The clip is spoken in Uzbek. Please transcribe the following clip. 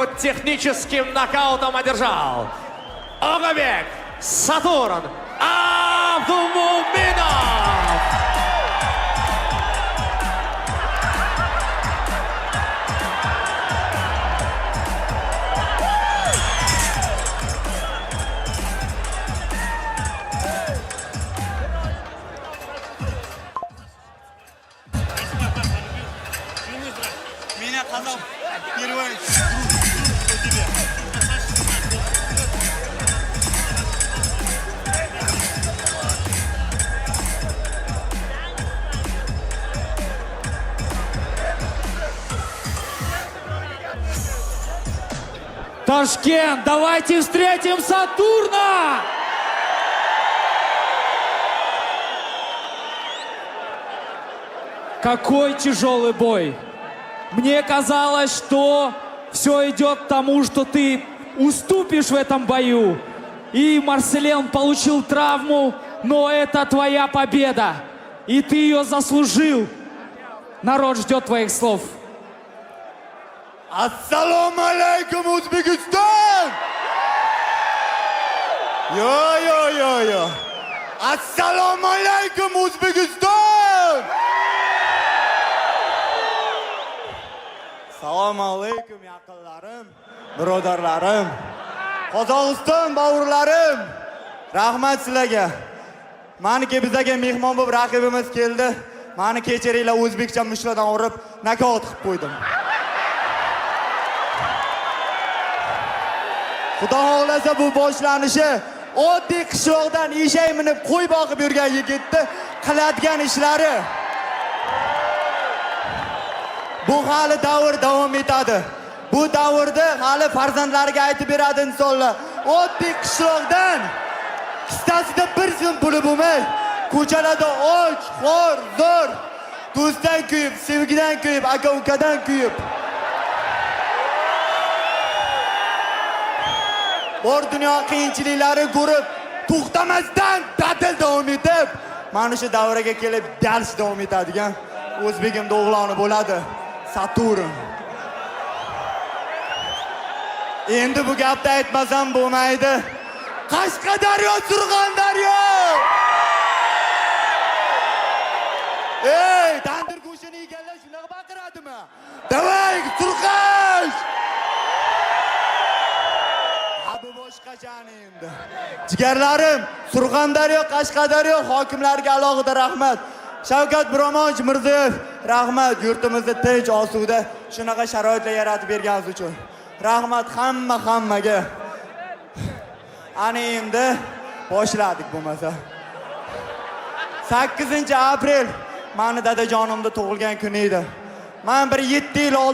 Техническим нокаутом одержал Огабек Сатурн Абдумуминов. Меня казал первый. Ташкент, давайте встретим Сатурна! Какой тяжелый бой! Мне казалось, что все идет к тому, что ты уступишь в этом бою. И Марселен получил травму, но это твоя победа. И ты ее заслужил. Народ ждет твоих слов. Assalomu alaykum O'zbekiston! Yo. Assalomu alaykum O'zbekiston! Assalomu alaykum yaqinlarim, birodarlarim, Qozog'iston bavurlarim. Rahmat sizlarga. Meniki bizga mehmon bo'lib raqibimiz keldi. Meni kechiringlar, o'zbekcha mushlardan urib nokaut qilib qo'ydim. Xudo xohlasa bu boshlanishi oddiy qishloqdan eshak minib qo'y boqib yurgan yigitni qiladigan ishlari. Bu hali davr davom etadi. Bu davrda hali farzandlariga aytib beradi insonlar. Oddiy qishloqdan kistasida bir so'm puli bo'lmay, ko'chalarda och, xor, zo'r, do'stdan kuyib, sevgidan kuyib, aka-ukadan kuyib. Bor dunyo qiyinchiliklari ko'rib, to'xtamasdan ta'til davom etib, mana shu davraga kelib dars davom etadigan o'zbegimda o'g'loni bo'ladi, Saturn. Endi bu gapni aytmasam bo'lmaydi. Qashqadaryo, Surxondaryo! Ey, tandir go'shini yeganlar shunaqa baqiradimi? Davay, Surxosh! Endi. Jigarlarim, Surxondaryo, Qashqadaryo hokimlariga alohida rahmat. Shavkat Miromonovich Mirziyoyev, rahmat yurtimizda tinch, osuda shunaqa sharoitlar yaratib berganingiz uchun. Rahmat hammaga. Ana endi boshladik bo'lmasa. 8-aprel meni dadajonimda tug'ilgan kun edi. Men bir 7 yil oldin